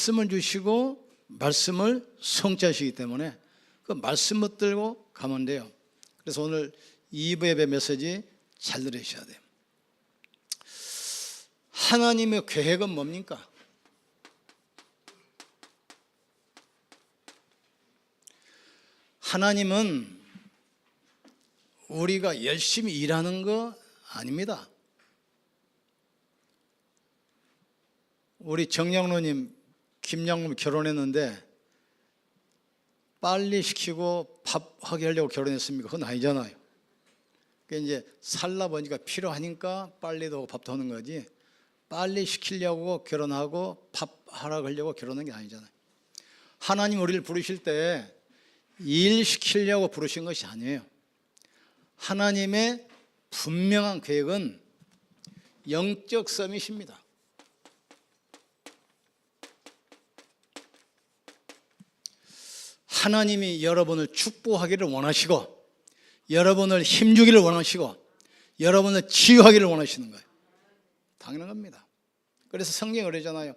말씀을 주시고 말씀을 성취하시기 때문에 그 말씀 붙들고 가면 돼요. 그래서 오늘 2부 예배 메시지 잘 들으셔야 돼요. 하나님의 계획은 뭡니까? 하나님은 우리가 열심히 일하는 거 아닙니다. 우리 정양로님, 김양로 결혼했는데 빨리 시키고 밥하게 하려고 결혼했습니까? 그건 아니잖아요. 그러니까 이제 살다 보니까 필요하니까 빨리도 하고 밥도 하는 거지, 빨리 시키려고 결혼하고 밥 하라고 하려고 결혼한 게 아니잖아요. 하나님 우리를 부르실 때 일 시키려고 부르신 것이 아니에요. 하나님의 분명한 계획은 영적 서밋입니다. 하나님이 여러분을 축복하기를 원하시고, 여러분을 힘주기를 원하시고, 여러분을 치유하기를 원하시는 거예요. 당연한 겁니다. 그래서 성경에 그러잖아요.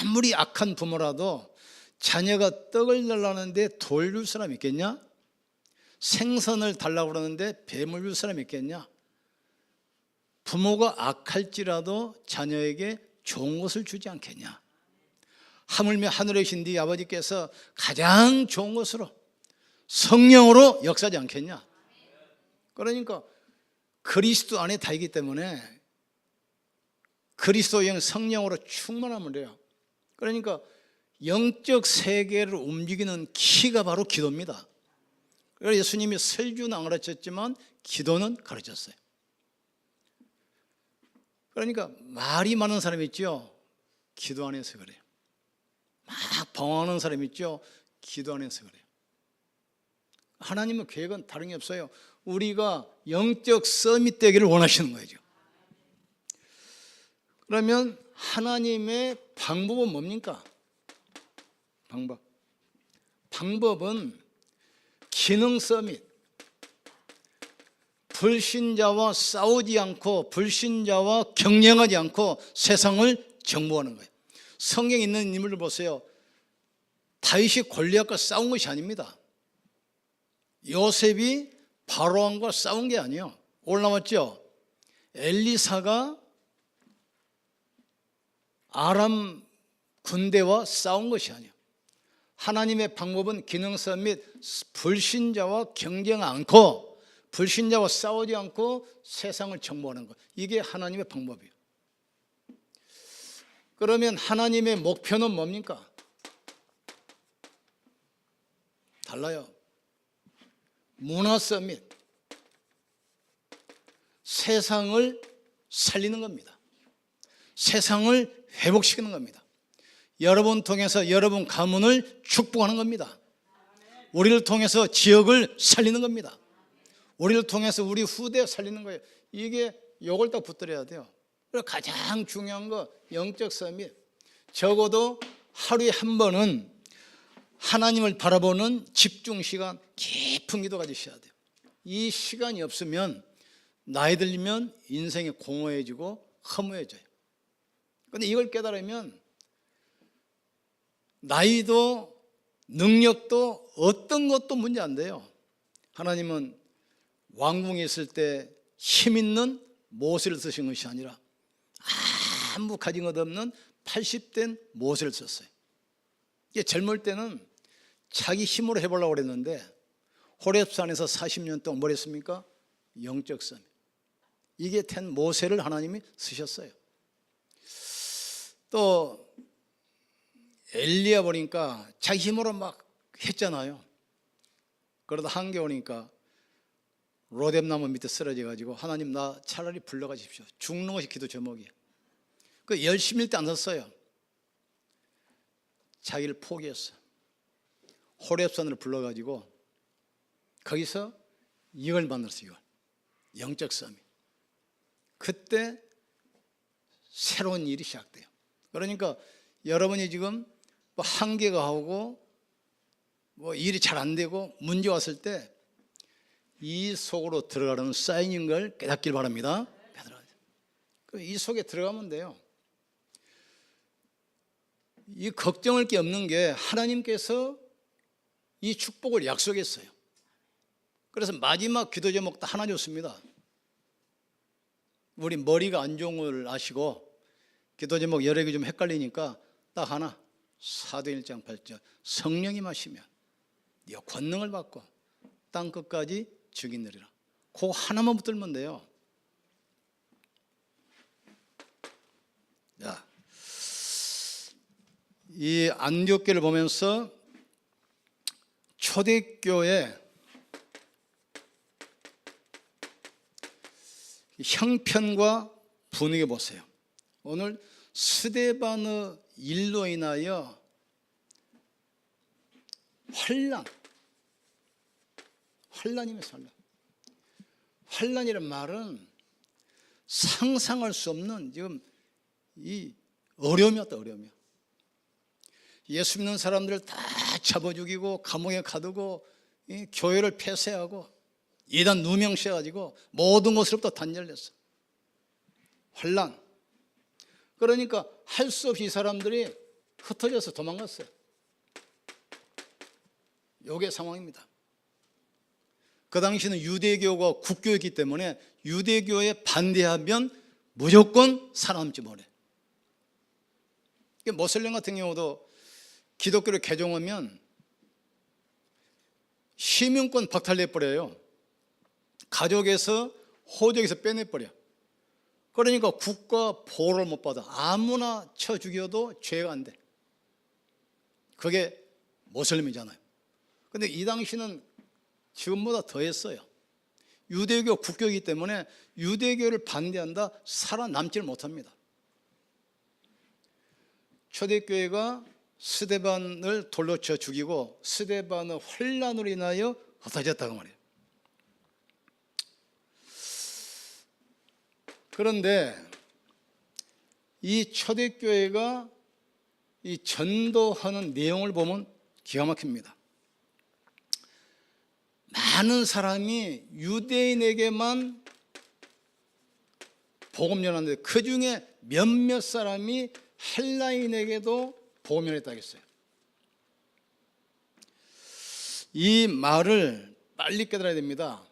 아무리 악한 부모라도 자녀가 떡을 달라는데 돌 줄 사람 있겠냐? 생선을 달라고 그러는데 뱀을 줄 사람 있겠냐? 부모가 악할지라도 자녀에게 좋은 것을 주지 않겠냐? 하물며 하늘에 계신 네 아버지께서 가장 좋은 것으로 성령으로 역사하지 않겠냐? 그러니까 그리스도 안에 다 있기 때문에 그리스도의 영 성령으로 충만하면 돼요. 그러니까 영적 세계를 움직이는 키가 바로 기도입니다. 그래서 예수님이 설교는 안 가르쳤지만 기도는 가르쳤어요. 그러니까 말이 많은 사람이 있죠. 기도 안에서 그래요. 막 방황하는 사람이 있죠. 기도 안에서 그래요. 하나님의 계획은 다른 게 없어요. 우리가 영적 서밋 되기를 원하시는 거죠. 그러면 하나님의 방법은 뭡니까? 방법은 기능 서밋. 불신자와 싸우지 않고 불신자와 경쟁하지 않고 세상을 정복하는 거예요. 성경에 있는 인물을 보세요. 다윗이 골리앗과 싸운 것이 아닙니다. 요셉이 바로왕과 싸운 게 아니에요. 올라왔죠. 엘리사가 아람 군대와 싸운 것이 아니에요. 하나님의 방법은 기능서 및 불신자와 경쟁 않고 불신자와 싸우지 않고 세상을 정복하는 것, 이게 하나님의 방법이에요. 그러면 하나님의 목표는 뭡니까? 달라요. 문화 서밋, 세상을 살리는 겁니다. 세상을 회복시키는 겁니다. 여러분 통해서 여러분 가문을 축복하는 겁니다. 우리를 통해서 지역을 살리는 겁니다. 우리를 통해서 우리 후대 살리는 거예요. 이게 요걸 딱 붙들어야 돼요. 그래서 가장 중요한 거 영적 서밋. 적어도 하루에 한 번은 하나님을 바라보는 집중 시간, 깊은 기도 가지셔야 돼요. 이 시간이 없으면 나이 들면 인생이 공허해지고 허무해져요. 그런데 이걸 깨달으면 나이도 능력도 어떤 것도 문제 안 돼요. 하나님은 왕궁에 있을 때 힘 있는 모세를 쓰신 것이 아니라 아무 가진 것 없는 80된 모세를 썼어요. 이게 젊을 때는 자기 힘으로 해보려고 그랬는데 호렙산에서 40년 동안 뭘 했습니까? 영적 서밋. 이게 된 모세를 하나님이 쓰셨어요. 또 엘리야 보니까 자기 힘으로 막 했잖아요. 그러다 한계 오니까 로뎀나무 밑에 쓰러져 가지고 하나님 나 차라리 불러가십시오. 죽는 것이 기도 제목이에요. 그 열심히 때 안 썼어요. 자기를 포기했어요. 호렙산으로 불러가지고 거기서 이걸 만들었어요. 이걸. 영적 서밋. 그때 새로운 일이 시작돼요. 그러니까 여러분이 지금 뭐 한계가 오고 뭐 일이 잘 안 되고 문제 왔을 때 이 속으로 들어가는 사인인 걸 깨닫길 바랍니다. 이 속에 들어가면 돼요. 이 걱정할 게 없는 게 하나님께서 이 축복을 약속했어요. 그래서 마지막 기도 제목 딱 하나 줬습니다. 우리 머리가 안 좋은 걸 아시고 기도 제목 여러 개 좀 헷갈리니까 딱 하나, 사도행 1장 8절, 성령이 마시면 네가 권능을 받고 땅 끝까지 증인되리라. 그 하나만 붙들면 돼요. 자, 이 안디옥교를 보면서 초대교회 형편과 분위기 보세요. 오늘 스데반의 일로 인하여 환란이면서 환란이란 말은 상상할 수 없는 지금 이 어려움이었다. 어려움이야. 예수 믿는 사람들을 다 잡아 죽이고 감옥에 가두고 교회를 폐쇄하고 이단 누명시해가지고 모든 것으로부터 단절됐어. 환란. 그러니까 할 수 없이 이 사람들이 흩어져서 도망갔어요. 요게 상황입니다. 그 당시는 유대교가 국교였기 때문에 유대교에 반대하면 무조건 살아남지 못해. 모슬렘 같은 경우도 기독교를 개종하면 시민권 박탈내버려요. 가족에서 호적에서 빼내버려. 그러니까 국가 보호를 못 받아. 아무나 쳐 죽여도 죄가 안 돼. 그게 모슬렘이잖아요. 근데 이 당시는 지금보다 더했어요. 유대교 국교이기 때문에 유대교를 반대한다 살아남지를 못합니다. 초대교회가 스데반을 돌로 쳐 죽이고 스데반의 환란으로 인하여 흩어졌다고 말이에요. 그런데 이 초대교회가 이 전도하는 내용을 보면 기가 막힙니다. 많은 사람이 유대인에게만 복음 전하는데 그 중에 몇몇 사람이 헬라인에게도 복음 전했다고 했어요. 이 말을 빨리 깨달아야 됩니다.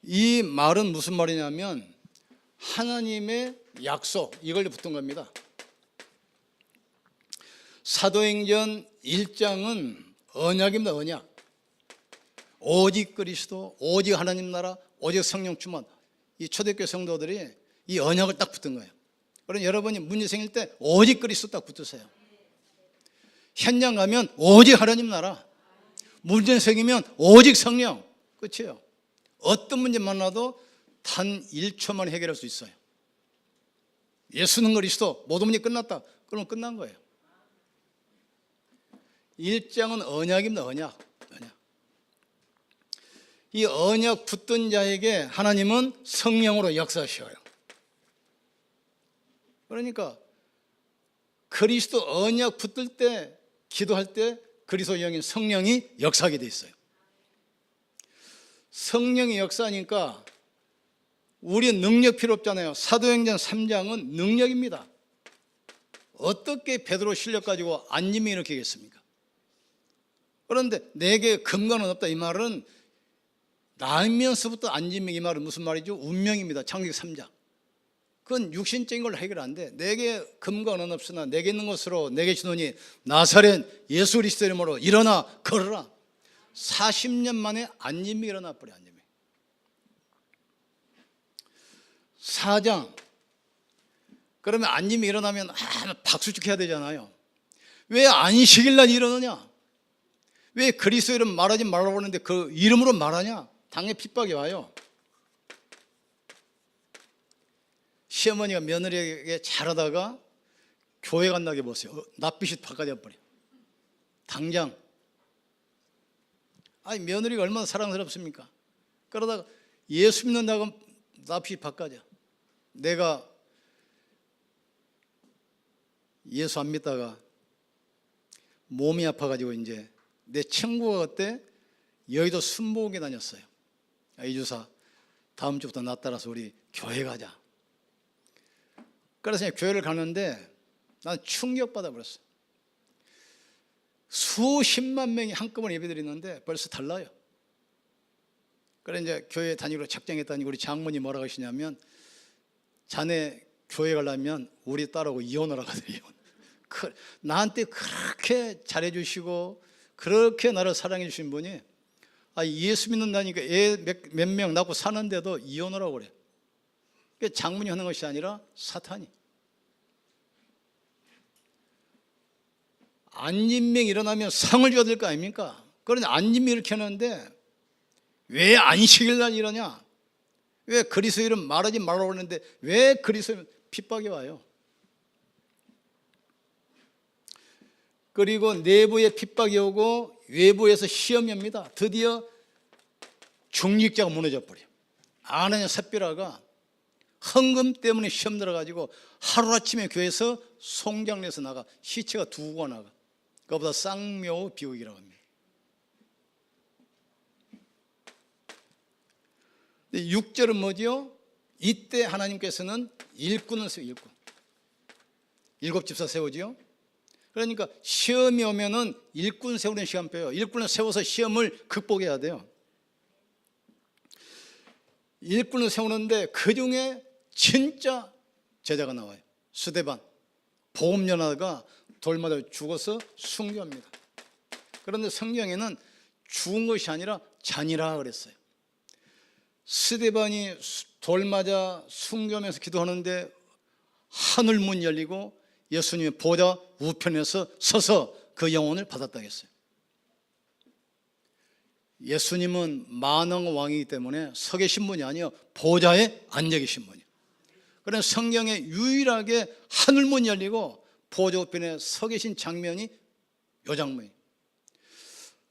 이 말은 무슨 말이냐면 하나님의 약속, 이걸 붙은 겁니다. 사도행전 1장은 언약입니다. 언약. 오직 그리스도, 오직 하나님 나라, 오직 성령 충만. 이 초대교회 성도들이 이 언약을 딱 붙은 거예요. 그럼 여러분이 문제 생길 때 오직 그리스도 딱 붙으세요. 현장 가면 오직 하나님 나라, 문제 생기면 오직 성령. 끝이에요. 어떤 문제 만나도 단 1초만 해결할 수 있어요. 예수는 그리스도, 모든 문제 끝났다. 그러면 끝난 거예요. 1장은 언약입니다. 언약. 이 언약 붙든 자에게 하나님은 성령으로 역사하셔요. 그러니까 그리스도 언약 붙을 때, 기도할 때 그리스도 영인 성령이 역사하게 돼 있어요. 성령이 역사하니까 우리 능력 필요 없잖아요. 사도행전 3장은 능력입니다. 어떻게 베드로 실력 가지고 안짐이 일으키겠습니까? 그런데 내게 근거는 없다. 이 말은 나면서부터 안짐이, 이 말은 무슨 말이죠? 운명입니다. 창세기 3장. 그건 육신적인 걸로 해결 안 돼. 내게 근거는 없으나 내게 있는 것으로 내게 주노니 나사렛 예수 그리스도 이름으로 일어나 걸어라. 40년 만에 안짐이 일어나 버려. 안짐이. 4장. 그러면 안짐이 일어나면 박수축 해야 되잖아요. 왜 안식일날 일어나냐? 왜 그리스도 이름 말하지 말라고 하는데 그 이름으로 말하냐? 당연히 핍박이 와요. 시어머니가 며느리에게 잘하다가 교회 간다고 보세요. 낯빛이 바꿔져 버려. 당장. 아니 며느리가 얼마나 사랑스럽습니까? 그러다가 예수 믿는다고 낯빛이 바꿔져. 내가 예수 안 믿다가 몸이 아파가지고 이제 내 친구가 그때 여의도 순복에 다녔어요. 이주사 다음 주부터 나 따라서 우리 교회 가자. 그래서 교회를 가는데 난 충격받아 버렸어. 수십만 명이 한꺼번에 예배드리는데 벌써 달라요. 그래 이제 교회 다니기로 작정했더니 우리 장모님 뭐라고 하시냐면, 자네 교회 가려면 우리 딸하고 이혼을 하거든요. 나한테 그렇게 잘해주시고 그렇게 나를 사랑해 주신 분이 예수 믿는다니까 애 몇 명 낳고 사는데도 이혼을 하고 그래. 그게 장모님이 하는 것이 아니라 사탄이. 안진병이 일어나면 상을 줘야 될 거 아닙니까? 그런데 안진병이 이렇게 하는데 왜 안식일 날 이러냐? 왜 그리스도 이름 말하지 말라고 그러는데 왜 그리스도 핍박이 와요? 그리고 내부에 핍박이 오고 외부에서 시험이 옵니다. 드디어 중직자가 무너져 버려. 아내냐 샛별아가 헌금 때문에 시험 들어가지고 하루아침에 교회에서 송장내서 나가, 시체가 2구가 나가. 그것보다 쌍묘 비극이라고 합니다. 6절은 뭐죠? 이때 하나님께서는 일꾼을 세워. 일꾼. 7집사 세우지요. 그러니까 시험이 오면은 일꾼 세우는 시간표예요. 일꾼을 세워서 시험을 극복해야 돼요. 일꾼을 세우는데 그 중에 진짜 제자가 나와요. 스데반, 보험연하가 돌 맞아 죽어서 순교합니다. 그런데 성경에는 죽은 것이 아니라 잔이라 그랬어요. 스데반이 돌 맞아 순교하면서 기도하는데 하늘 문 열리고 예수님의 보좌 우편에서 서서 그 영혼을 받았다 했어요. 예수님은 만왕 왕이기 때문에 서 계신 분이 아니요 보좌에 앉아 계신 분이에요. 그래서 성경에 유일하게 하늘문 열리고 보좌 우편에 서 계신 장면이 이 장면이에요.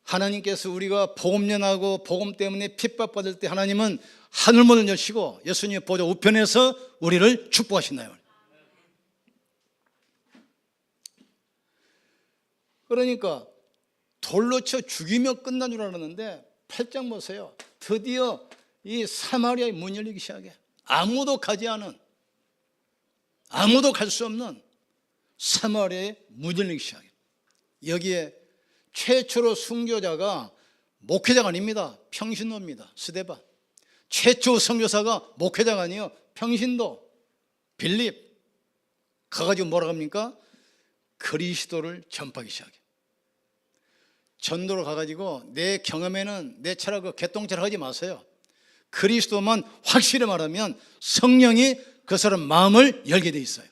하나님께서 우리가 복음 전하고 복음 때문에 핍박받을 때 하나님은 하늘문을 여시고 예수님의 보좌 우편에서 우리를 축복하신다요. 그러니까 돌로 쳐 죽이며 끝난 줄 알았는데 8장 보세요. 드디어 이 사마리아의 문 열리기 시작해. 아무도 가지 않은, 아무도 갈 수 없는 사마리아의 문 열리기 시작해. 여기에 최초로 순교자가 목회자가 아닙니다. 평신도입니다. 스데반. 최초 선교사가 목회자가 아니에요. 평신도 빌립. 가가지고 뭐라고 합니까? 그리스도를 전파하기 시작해. 전도로 가가지고 내 경험에는 내 차라고 개똥차를 하지 마세요. 그리스도만 확실히 말하면 성령이 그 사람 마음을 열게 돼 있어요.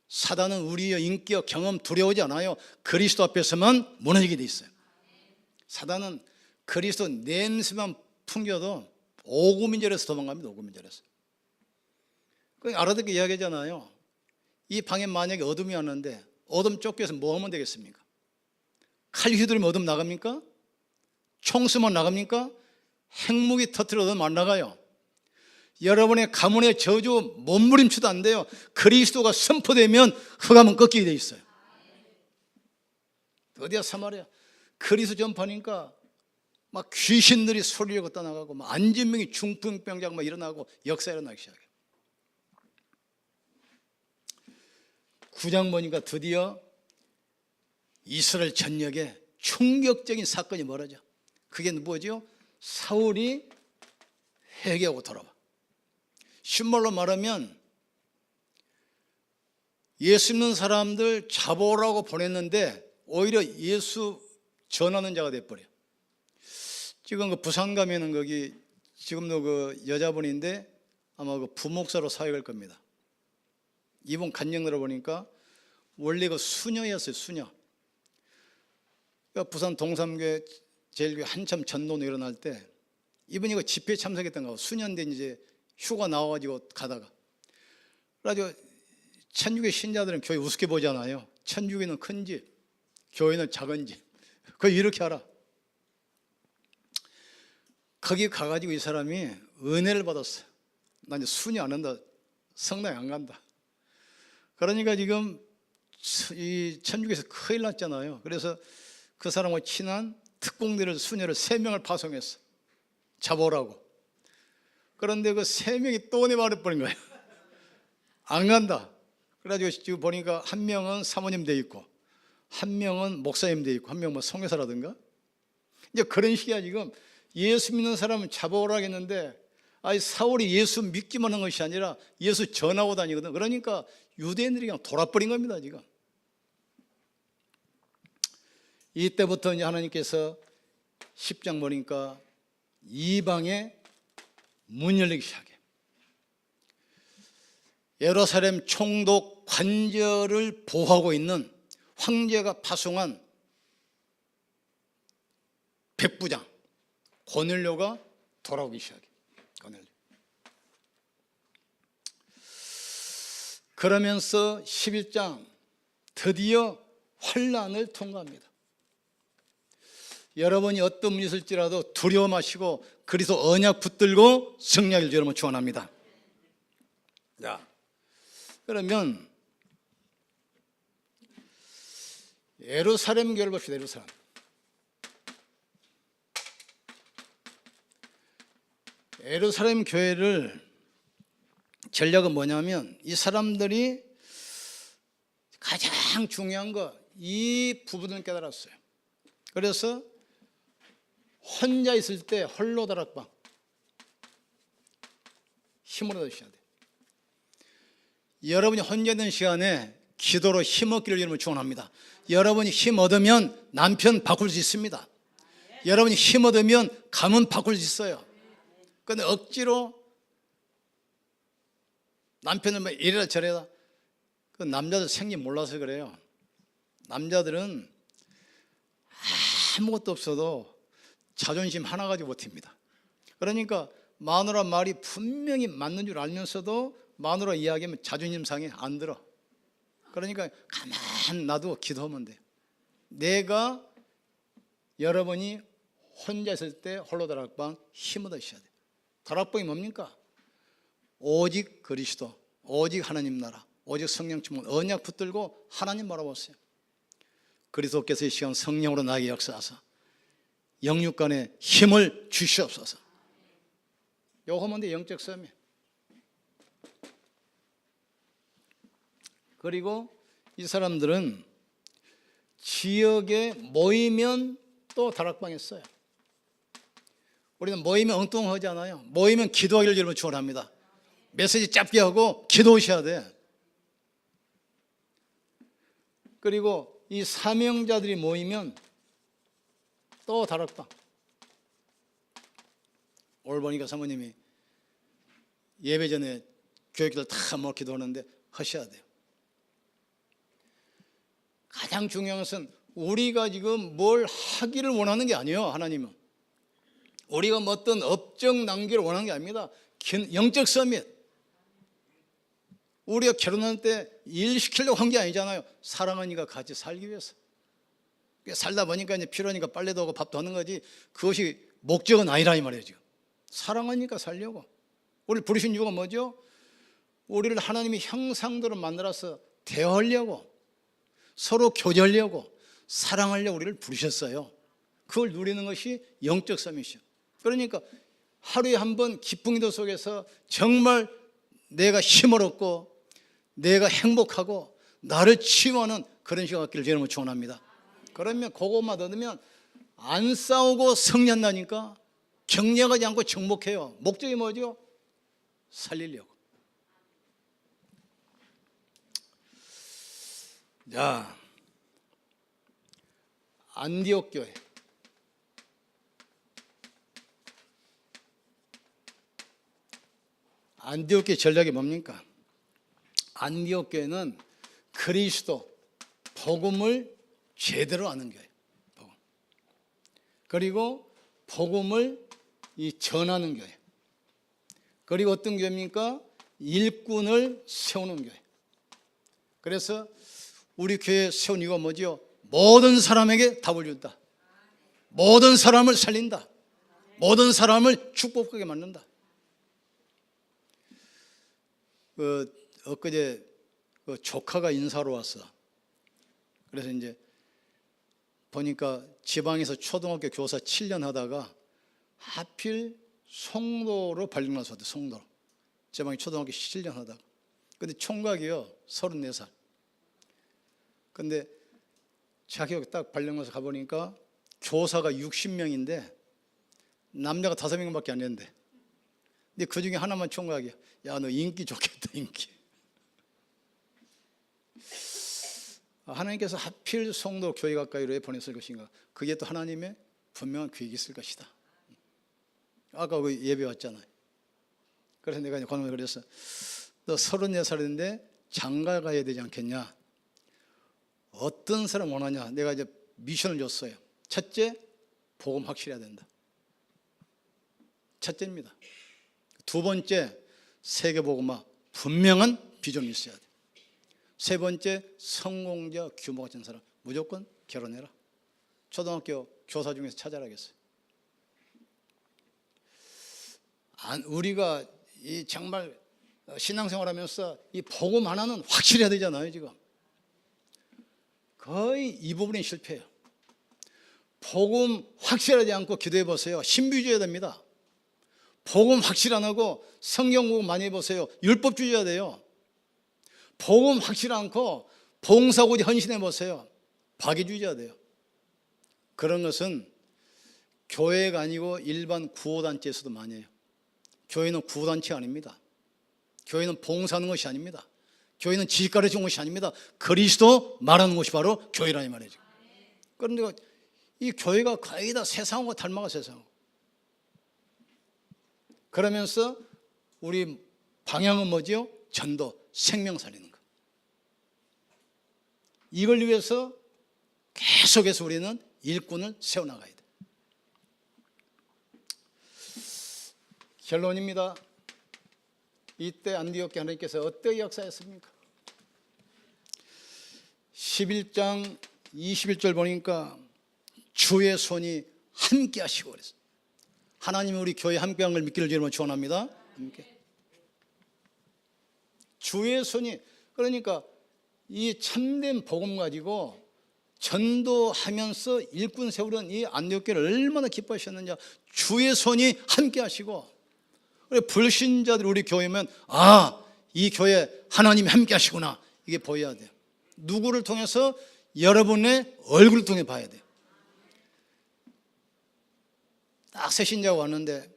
사단은 우리의 인격, 경험 두려워하지 않아요. 그리스도 앞에서만 무너지게 돼 있어요. 사단은 그리스도 냄새만 풍겨도 오구민절에서 도망갑니다. 오구민절에서. 알아듣게 이야기하잖아요. 이 방에 만약에 어둠이 왔는데 어둠 쫓겨서 뭐 하면 되겠습니까? 칼 휘두르면 어둠 나갑니까? 총 쏘면 나갑니까? 핵무기 터뜨려도 안 나가요. 여러분의 가문의 저주 몸부림쳐도 안 돼요. 그리스도가 선포되면 흑암은 꺾이게 돼 있어요. 어디야 사마리아? 그리스도 전파니까 막 귀신들이 소리를 걷다 나가고 막 안진병이 중풍병자가 막 일어나고 역사 일어나기 시작해요. 9장 보니까 드디어 이스라엘 전역에 충격적인 사건이 벌어져. 그게 뭐죠? 사울이 회개하고 돌아와. 신말로 말하면 예수 믿는 사람들 잡아오라고 보냈는데 오히려 예수 전하는 자가 돼버려. 지금 그 부산 가면은 거기 지금도 그 여자분인데 아마 그 부목사로 사역할 겁니다. 이분 간증 들어보니까 원래 그 수녀였어요. 수녀. 그러니까 부산 동삼교회 제일교회 한참 전도는 일어날 때 이분이 그 집회에 참석했던 거 수년대 이제 휴가 나와가지고 가다가 그래가지고 천주교 신자들은 교회 우습게 보잖아요. 천주교는 큰 집, 교회는 작은 집. 그거 이렇게 알아. 거기 가가지고 이 사람이 은혜를 받았어요. 나 이제 수녀 안 한다. 성당에 안 간다. 그러니까 지금 이 천주교에서 큰일 났잖아요. 그래서 그 사람과 친한 특공대를 수녀를 3명을 파송했어. 잡아오라고. 그런데 그 3명이 또 내버려버린 거예요. 안 간다. 그래가지고 지금 보니까 한 명은 사모님 돼 있고, 한 명은 목사님 돼 있고, 한 명은 뭐 성교사라든가. 이제 그런 식이야. 지금 예수 믿는 사람은 잡아오라겠는데, 사울이 예수 믿기만 한 것이 아니라 예수 전하고 다니거든. 그러니까 유대인들이 그냥 돌아버린 겁니다. 지금 이때부터 이제 하나님께서 10장 보니까 이방에 문 열리기 시작해. 예루살렘 총독 관절을 보호하고 있는 황제가 파송한 백부장 고넬료가 돌아오기 시작해. 고넬료. 그러면서 11장 드디어 환난을 통과합니다. 여러분이 어떤 분이 있을지라도 두려워 마시고 그리스도 언약 붙들고 승리하기를 여러분 축원합니다. 자, 그러면 예루살렘 교회를 봅시다. 예루살렘 교회를 전략은 뭐냐면 이 사람들이 가장 중요한 거 이 부분을 깨달았어요. 그래서 혼자 있을 때 홀로 다락방 힘으로 드셔야 돼. 여러분이 혼자 있는 시간에 기도로 힘 얻기를 여러분 축원합니다. 여러분이 힘 얻으면 남편 바꿀 수 있습니다. 여러분이 힘 얻으면 가문 바꿀 수 있어요. 그런데 억지로 남편을 뭐 이래라 저래라, 그 남자들 생긴 몰라서 그래요. 남자들은 아무것도 없어도 자존심 하나 가지고 버팁니다. 그러니까 마누라 말이 분명히 맞는 줄 알면서도 마누라 이야기하면 자존심 상해, 안 들어. 그러니까 가만 놔두고 기도하면 돼요. 내가 여러분이 혼자 있을 때 홀로 다락방 힘 얻으셔야 돼요. 다락방이 뭡니까? 오직 그리스도, 오직 하나님 나라, 오직 성령 충만, 언약 붙들고 하나님 바라보세요. 그리스도께서 이 시간 성령으로 나에게 역사하사 영육간에 힘을 주시옵소서. 요거 하면 돼, 영적 싸움이. 그리고 이 사람들은 지역에 모이면 또 다락방에 써요. 우리는 모이면 엉뚱하지 않아요. 모이면 기도하기를 여러분 축원합니다. 메시지 짧게 하고 기도하셔야 돼. 그리고 이 사명자들이 모이면 또 다락방. 오늘 보니까 사모님이 예배 전에 교육들 다 모아 기도하는데 하셔야 돼요. 가장 중요한 것은 우리가 지금 뭘 하기를 원하는 게 아니에요. 하나님은 우리가 뭐 어떤 업적 남기를 원하는 게 아닙니다. 영적 서밋. 우리가 결혼할 때 일 시키려고 한 게 아니잖아요. 사랑하니까 같이 살기 위해서. 살다 보니까 이제 필요하니까 빨래도 하고 밥도 하는 거지, 그것이 목적은 아니라 이 말이에요. 지금 사랑하니까 살려고. 우리를 부르신 이유가 뭐죠? 우리를 하나님의 형상대로 만들어서 대화하려고, 서로 교제하려고, 사랑하려고 우리를 부르셨어요. 그걸 누리는 것이 영적 서밋이죠. 그러니까 하루에 한 번 기쁜 기도 속에서 정말 내가 힘을 얻고 내가 행복하고 나를 치유하는 그런 시간 갖기를 여러분 축원합니다. 그러면 그것만 얻으면 안 싸우고 승리한다니까. 격려하지 않고 정복해요. 목적이 뭐죠? 살리려고. 자, 안디옥 교회. 안디옥 교회 전략이 뭡니까? 안디옥 교회는 그리스도 복음을 제대로 아는 교회. 복음. 그리고 복음을 전하는 교회. 그리고 어떤 교회입니까? 일꾼을 세우는 교회. 그래서 우리 교회 세운 이유가 뭐죠? 모든 사람에게 답을 준다. 모든 사람을 살린다. 모든 사람을 축복하게 만든다. 엊그제 조카가 인사로 왔어. 그래서 이제 보니까 지방에서 초등학교 교사 7년 하다가 하필 송도로 발령나서 왔대. 송도로. 지방에 초등학교 7년 하다가. 근데 총각이요, 34살. 근데 자기가 딱 발령나서 가보니까 교사가 60명인데 남자가 5명밖에 안 됐는데, 근데 그 중에 하나만 총각이야. 야, 너 인기 좋겠다, 인기. 하나님께서 하필 송도 교회 가까이로 보냈을 것인가? 그게 또 하나님의 분명한 계획이 있을 것이다. 아까 그 예배 왔잖아요. 그래서 내가 이제 권을 그랬어. 너 34살인데 장가 가야 되지 않겠냐? 어떤 사람 원하냐? 내가 이제 미션을 줬어요. 첫째, 복음 확실해야 된다. 첫째입니다. 두 번째, 세계복음화 분명한 비전이 있어야 돼. 세 번째, 성공자 규모가 진 사람 무조건 결혼해라. 초등학교 교사 중에서 찾아라겠어요. 우리가 이 정말 신앙생활하면서 이 복음 하나는 확실해야 되잖아요. 지금 거의 이 부분이 실패해요. 복음 확실하지 않고 기도해 보세요. 신비주의해야 됩니다. 복음 확실 안 하고 성경 공부 많이 해보세요. 율법주의해야 돼요. 복음 확실 않고 봉사고지 헌신해 보세요. 박애주의해야 돼요. 그런 것은 교회가 아니고 일반 구호단체에서도 많이 해요. 교회는 구호단체가 아닙니다. 교회는 봉사하는 것이 아닙니다. 교회는 지식 가르치는 것이 아닙니다. 그리스도 말하는 것이 바로 교회라는 말이죠. 그런데 이 교회가 거의 다 세상하고 닮아가. 세상하고. 그러면서 우리 방향은 뭐지요? 전도, 생명 살리는 것. 이걸 위해서 계속해서 우리는 일꾼을 세워나가야 돼. 결론입니다. 이때 안디옥 하나님께서 어떻게 역사했습니까? 11장 21절 보니까 주의 손이 함께 하시고 그랬어요. 하나님이 우리 교회 함께한 걸 믿기를 주님으로 축원합니다. 함께. 주의 손이, 그러니까 이 참된 복음 가지고 전도하면서 일꾼 세우는 이 안디옥교를 얼마나 기뻐하셨느냐. 주의 손이 함께 하시고, 불신자들 우리 교회면 이 교회 하나님이 함께 하시구나, 이게 보여야 돼요. 누구를 통해서? 여러분의 얼굴을 통해 봐야 돼요. 딱 새신자가 왔는데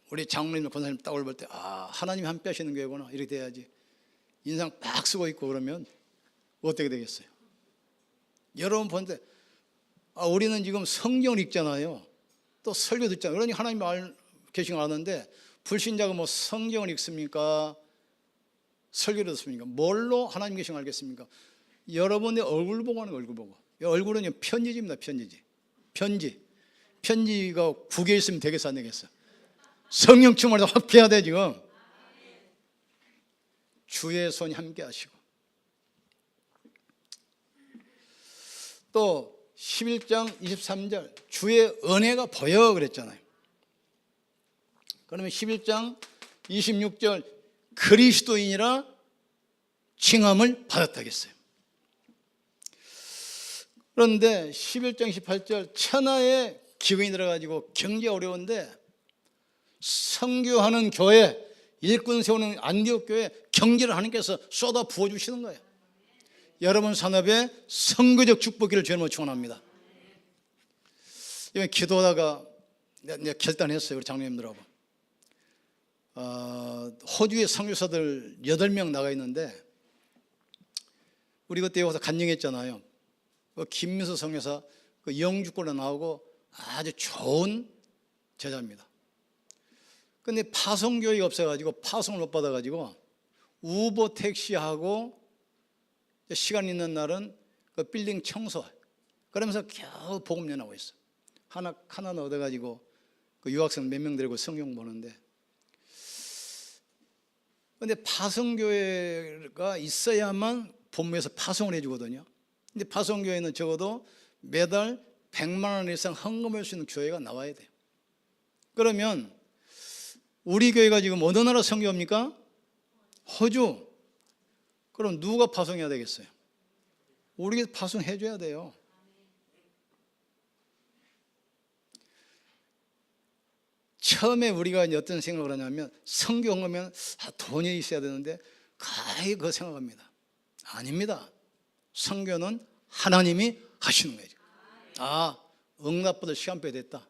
우리 장로님, 권사님 딱 볼 때 하나님이 함께 하시는 교회구나, 이렇게 돼야지. 인상 딱 쓰고 있고 그러면 어떻게 되겠어요? 여러분 보는데 우리는 지금 성경을 읽잖아요. 또 설교 듣잖아요. 그러니 하나님 계신 걸 아는데, 불신자가 뭐 성경을 읽습니까? 설교를 듣습니까? 뭘로 하나님 계신 걸 알겠습니까? 여러분의 얼굴 보고 하는 거예요. 얼굴 보고. 얼굴은 편지지입니다. 편지가 9개 있으면 되겠어, 안 되겠어? 성령 충만해서 확 피해야 돼. 지금 주의 손이 함께 하시고, 또 11장 23절 주의 은혜가 보여 그랬잖아요. 그러면 11장 26절 그리스도인이라 칭함을 받았다겠어요. 그런데 11장 28절 천하의 기근이 들어가지고 경기가 어려운데 선교하는 교회, 일꾼 세우는 안디옥 교회 경기를 하나님께서 쏟아 부어주시는 거예요. 여러분 산업에 선교적 축복기를 주님으로 축원합니다. 이번 기도하다가 내가 결단했어요. 우리 장로님들하고 호주의 선교사들 8명 나가 있는데, 우리 그때 여기서 간증했잖아요. 김민수 선교사 영주권에 나오고 아주 좋은 제자입니다. 근데 파송교회가 없어가지고 파송을 못 받아가지고 우버 택시하고 시간 있는 날은 그 빌딩 청소, 그러면서 겨우 복음 전하고 있어. 하나 얻어가지고 그 유학생 몇 명 데리고 성경 보는데, 근데 파송교회가 있어야만 본부에서 파송을 해주거든요. 근데 파송교회는 적어도 매달 100만 원 이상 헌금할 수 있는 교회가 나와야 돼요. 그러면 우리 교회가 지금 어느 나라 선교합니까? 호주. 그럼 누가 파송해야 되겠어요? 우리가 파송해 줘야 돼요. 처음에 우리가 어떤 생각을 하냐면, 선교 헌금하면 돈이 있어야 되는데 거의 그거 생각합니다. 아닙니다. 선교는 하나님이 하시는 거예요. 아, 응답받을 시간표가 됐다.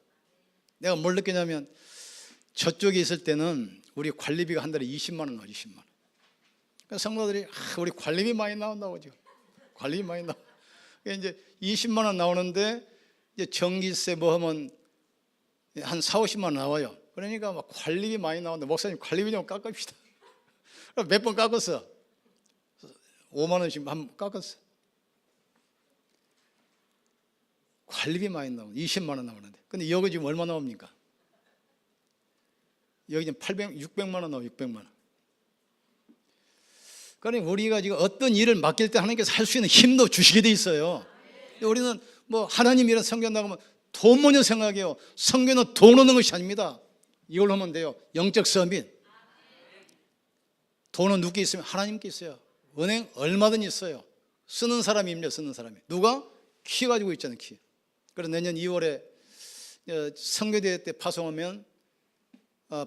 내가 뭘 느끼냐면 저쪽에 있을 때는 우리 관리비가 한 달에 20만 원 나와요. 20만 원. 그러니까 성도들이 우리 관리비 많이 나온다고 지금. 관리비 많이 나와. 이제 20만 원 나오는데 이제 전기세 뭐 하면 한 4, 50만 원 나와요. 그러니까 막 관리비 많이 나오는데 목사님 관리비 좀 깎읍시다. 몇 번 깎았어. 5만 원씩 한 번 깎았어. 관리비 많이 나오는데 20만 원 나오는데. 근데 여기 지금 얼마 나옵니까? 여기 지금 600만 원 나와요. 600만 원. 그러니까 우리가 지금 어떤 일을 맡길 때 하나님께서 할 수 있는 힘도 주시게 돼 있어요. 우리는 뭐 하나님이란 성교 나가면 돈 먼저 생각해요. 성교는 돈 얻는 것이 아닙니다. 이걸로 하면 돼요. 영적 서밋. 돈은 누구께 있으면 하나님께 있어요. 은행 얼마든지 있어요. 쓰는 사람입니다. 쓰는 사람이. 누가? 키 가지고 있잖아요. 키. 그래서 내년 2월에 성교대회 때 파송하면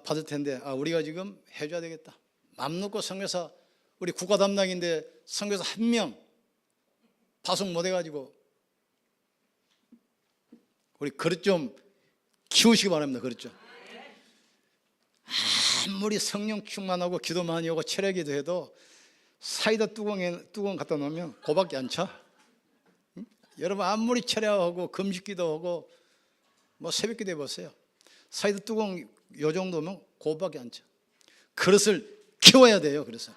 받을 텐데 우리가 지금 해줘야 되겠다. 맘 놓고 선교사 우리 국가 담당인데 선교사 한 명 파송 못 해가지고 우리 그릇 좀 키우시기 바랍니다. 그릇 좀. 아무리 성령 충만하고 기도 많이 하고 철야 기도해도 사이다 뚜껑 갖다 놓으면 그밖에 안 차. 응? 여러분 아무리 철야하고 금식 기도하고 뭐 새벽 기도 해보세요. 사이다 뚜껑 요 정도면 그밖에 안 차. 그릇을 키워야 돼요. 그래서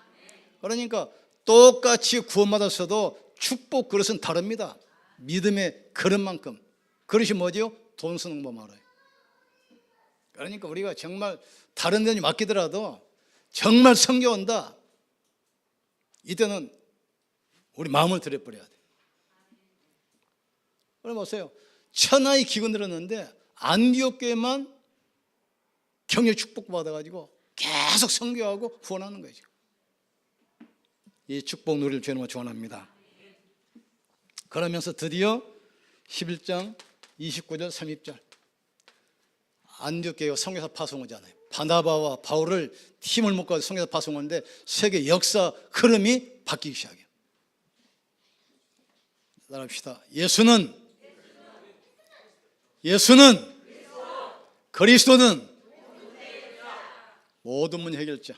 그러니까 똑같이 구원받았어도 축복 그릇은 다릅니다. 믿음의 그릇만큼. 그릇이 뭐죠? 돈 쓰는 법 알아요. 그러니까 우리가 정말 다른 데는 맡기더라도 정말 성교 온다. 이때는 우리 마음을 들여버려야 돼. 그럼 보세요. 천하의 기근 들었는데 안디옥교회만 경외 축복 받아가지고 계속 성교하고 후원하는 거예요. 지금. 이 축복 누리를 주님과 축원합니다. 그러면서 드디어 11장 29절 30절 안디옥교회가 선교사 파송하잖아요. 바나바와 바울을 힘을 묶어 선교사 파송하는데 세계 역사 흐름이 바뀌기 시작해요. 따라합시다. 예수는 그리스도는 모든 문제 해결자.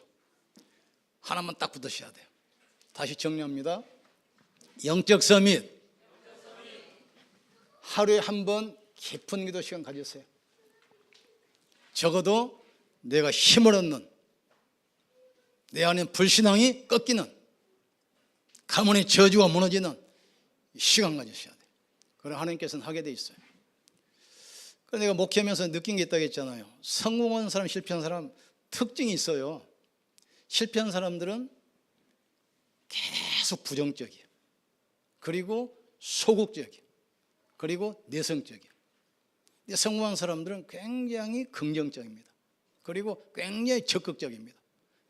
하나만 딱 붙으셔야 돼요. 다시 정리합니다. 영적 서밋. 하루에 한 번 깊은 기도 시간 가지세요. 적어도 내가 힘을 얻는, 내 안에 불신앙이 꺾이는, 가문의 저주가 무너지는 시간 가지셔야 돼요. 그걸 하나님께서는 하게 돼 있어요. 그래서 내가 목회하면서 느낀 게 있다고 했잖아요. 성공한 사람, 실패한 사람 특징이 있어요. 실패한 사람들은 계속 부정적이에요. 그리고 소극적이에요. 그리고 내성적이에요. 성공한 사람들은 굉장히 긍정적입니다. 그리고 굉장히 적극적입니다.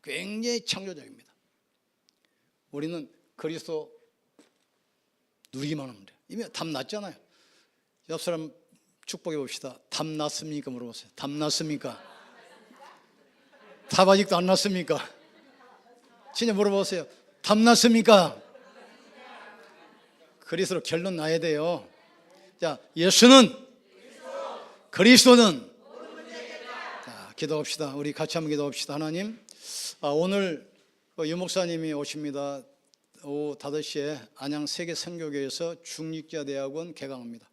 굉장히 창조적입니다. 우리는 그리스도 누리기만 하면 돼요. 이미 답 났잖아요. 옆 사람 축복해 봅시다. 답 났습니까? 물어보세요. 답 났습니까? 답 아직도 안 났습니까? 진짜 물어보세요. 답 났습니까? 그리스도로 결론 나야 돼요. 자, 예수는 그리스도는. 자, 기도합시다. 우리 같이 한번 기도합시다. 하나님, 오늘 유 목사님이 오십니다. 오후 5시에 안양 세계선교교회에서 중직자대학원 개강합니다.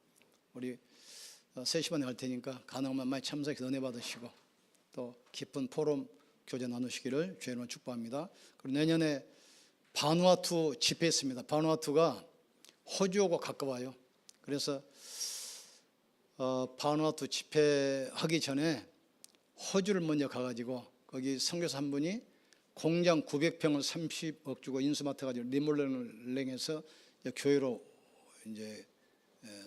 우리 3시 반에 갈 테니까 가능하면 많이 참석해서 은혜 받으시고 또 깊은 포럼 교제 나누시기를 주님으로 축복합니다. 그리고 내년에 바누아투 집회 있습니다. 바누아투가 호주하고 가까워요. 그래서 바누아투 집회하기 전에 호주를 먼저 가가지고 거기 선교사 한 분이 공장 900평을 30억 주고 인수마트 가지고 리몰링해서 교회로 이제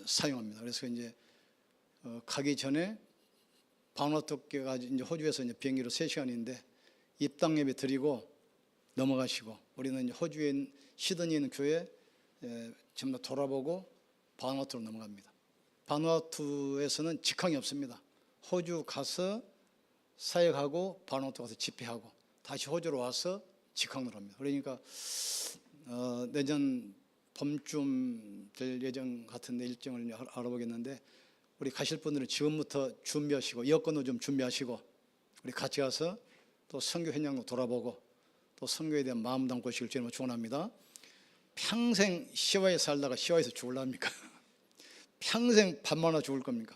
사용합니다. 그래서 이제 가기 전에 바누아투가 이제 호주에서 이제 비행기로 3시간인데 입당 예배 드리고 넘어가시고 우리는 이제 호주에 시드니에 있는 교회 전부 다 돌아보고 바누아투로 넘어갑니다. 바누아투에서는 직항이 없습니다. 호주 가서 사역하고 바누아투 가서 집회하고 다시 호주로 와서 직항으로 합니다. 그러니까 내년 봄쯤 될 예정 같은데 일정을 알아보겠는데 우리 가실 분들은 지금부터 준비하시고 여권도 좀 준비하시고 우리 같이 가서 또 선교 현장도 돌아보고 또 선교에 대한 마음 담고 오시길 주님으로 축원합니다. 평생 시와에 살다가 시와에서 죽을랍니까? 평생 밥만 하나 죽을 겁니까?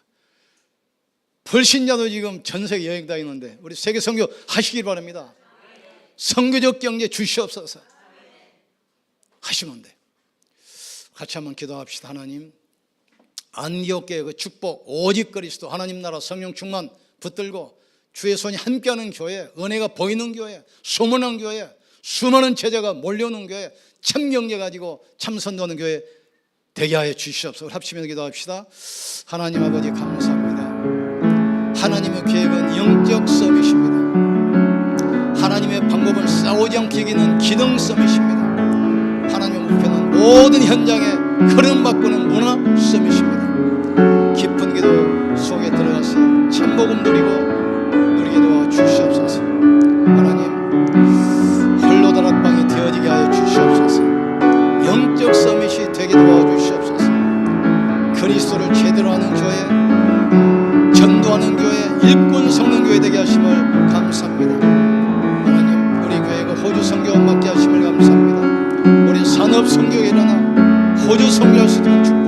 불신자도 지금 전 세계 여행 다니는데 우리 세계 선교 하시길 바랍니다. 선교적 경제 주시옵소서 하시면 돼. 같이 한번 기도합시다. 하나님, 안디옥교회 그 축복 오직 그리스도 하나님 나라 성령 충만 붙들고 주의 손이 함께하는 교회, 은혜가 보이는 교회, 소문난 교회, 수많은 제자가 몰려오는 교회, 참 경제 가지고 참 선도하는 교회 되게 하여 주시옵소서. 합심해서 기도합시다. 하나님 아버지 감사합니다. 하나님의 계획은 영적 서밋입니다. 하나님의 방법은 싸우지 않게 이기는 기능 서밋입니다. 하나님의 목표는 모든 현장에 흐름 바꾸는 문화 서밋입니다. 깊은 기도 속에 들어가서 참복음 누리게 도와 주시옵소서. 하나님, 홀로 다락방이 되어지게 하여 주시옵소서. 영적 서밋이 되게 도와주시옵소서. 그리스도를 제대로 하는 교회, 전도하는 교회, 일꾼 섞는 교회 되게 하심을 감사합니다. 하나님, 우리 교회가 호주 선교원 맡게 하심을 감사합니다. 우리 산업 선교에 일어나 호주 선교할 수 있도록